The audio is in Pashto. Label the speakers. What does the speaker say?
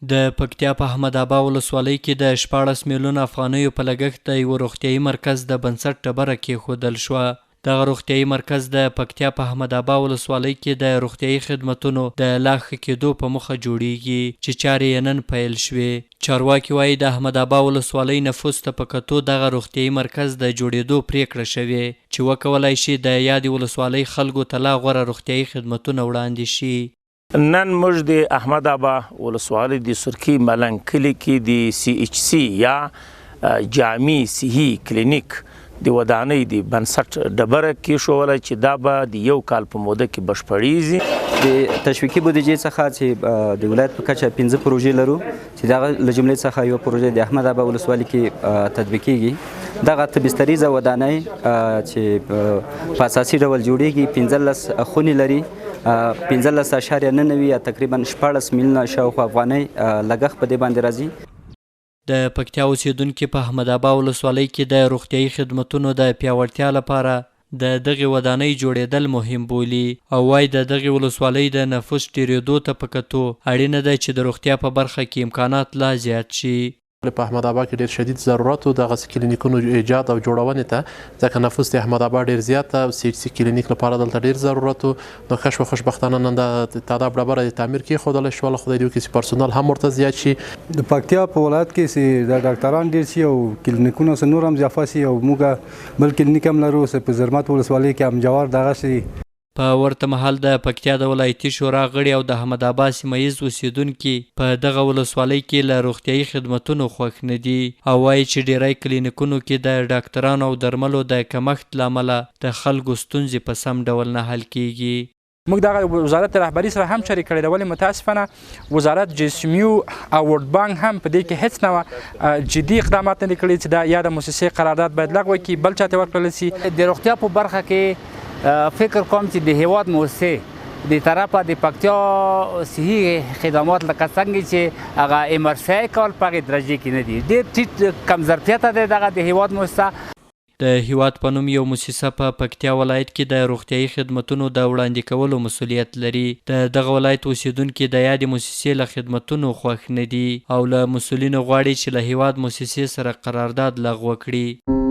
Speaker 1: د پکتیا په احمدآباد ولسوالۍ کې د 14 میلیونه افغانیو په لګښت د یوه روغتیایي مرکز د بنسټ ډبره کېښودل شوه. دغه روغتیایي مرکز د پکتیا په احمدآباد ولسوالۍ کې د روغتیایي خدمتونو د لا ښه کېدو په موخه جوړیږي چې چارې یې نن پیل شوې. چارواکي وایي د احمدآباد ولسوالۍ نفوس ته په کتو دغه روغتیایي مرکز د جوړېدو پریکړه شوې چې وکولای شي د یادې ولسوالۍ خلکو ته لا غوره روغتیایي خدمتونه وړاندې شي.
Speaker 2: نن موږ د احمدآباد ولسوالۍ د سرکي ملنګ کلي کې د CHC یا جامع صحي کلینیک د ودانۍ د بنسټ ډبره کېښوله چې دا به د یو کال په موده کې بشپړېږي.
Speaker 3: د تشویقي بودیجې څخه چې د ولایت په کچه 15 پروژې لرو چې دغه له جملې څخه یوه پروژه د احمدآباد ولسوالۍ کې تطبیق کېږي. دغه بستریزه ودانۍ چې په اساسي ډول جوړیږي 15 خونې لري. 15.99 یا تقریبا 14 میلیونه شاوخوا افغانۍ لګښت په دې باندې راځي.
Speaker 1: د پکتیا اوسیدونکي په احمدآباد ولسوالۍ کې د روغتیایي خدمتونو د پیاوړتیا لپاره د دغې ودانۍ جوړېدل مهم بولي او وایي د دغې ولسوالۍ د نفوس ډېرېدو ته په کتو اړینه ده چې د روغتیا په برخه کې امکانات لا زیات شي.
Speaker 4: په احمدآباد کې ډېر شدید ضرورت و دغسې کلینیکونو ایجاد او جوړونې ته ځکه نفوس د احمدآباد ډېر زیات ده. CHC کلینیک لپاره دلته ډېر ضرورت و نو ښه شوه خوشبختانه نن د تاداب ډبره د تعمیر کېښودلی شوله. خدای دې وکړي چې پرسونل هم ورته زیات شي.
Speaker 5: د پکتیا په ولایت کې چې د ډاکټران ډېر شي او کلینیکونه څه نور هم اضافه شي او موږ بل کلینیک هم لرو چې په زرمت ولسوالۍ کې هم جوار دغسې.
Speaker 1: په ورته مهال د پکتیا د ولایتي شورا غړي او د احمدآباد سیمه ییز اوسیدونکي په دغه ولسوالۍ کې له روغتیایي خدمتونو خوښ نه دي او وایي چې ډیری کلینیکونو کې د ډاکټرانو او درملو د کمښت له امله د خلکو ستونزې په سم ډول نه حل کیږي.
Speaker 6: موږ دغه وزارت رهبري سره هم شریک کړی ده ولې متاسفانه وزارت جسمیو او ورلډ بانک هم په دې کې هیڅ نه جدي اقدامات نه دي کړي چې دا یاده مؤسسې قرارداد باید لغوه کړي بل چاته ورکړل شي.
Speaker 7: د روغتیا په برخه کې فکر کوم چې د هیواد مؤسسې د طرفه د پکتیا صحي خدمات لکه څنګه چې هغه MRCI کول په هغې درجې کې نه دي ډېر ټیټ کم ظرفیته دی دغه د هیواد مؤسسه.
Speaker 1: د هیواد په نوم یو مؤسسه په پکتیا ولایت کې د روغتیایي خدمتونو د وړاندې کولو مسؤلیت لري. د دغه ولایت اوسیدونکي د یادې مؤسسې له خدمتونو خوښ نه دي او له مسؤلینو غواړي چې له هیواد مؤسسې سره قرارداد لغوه کړي.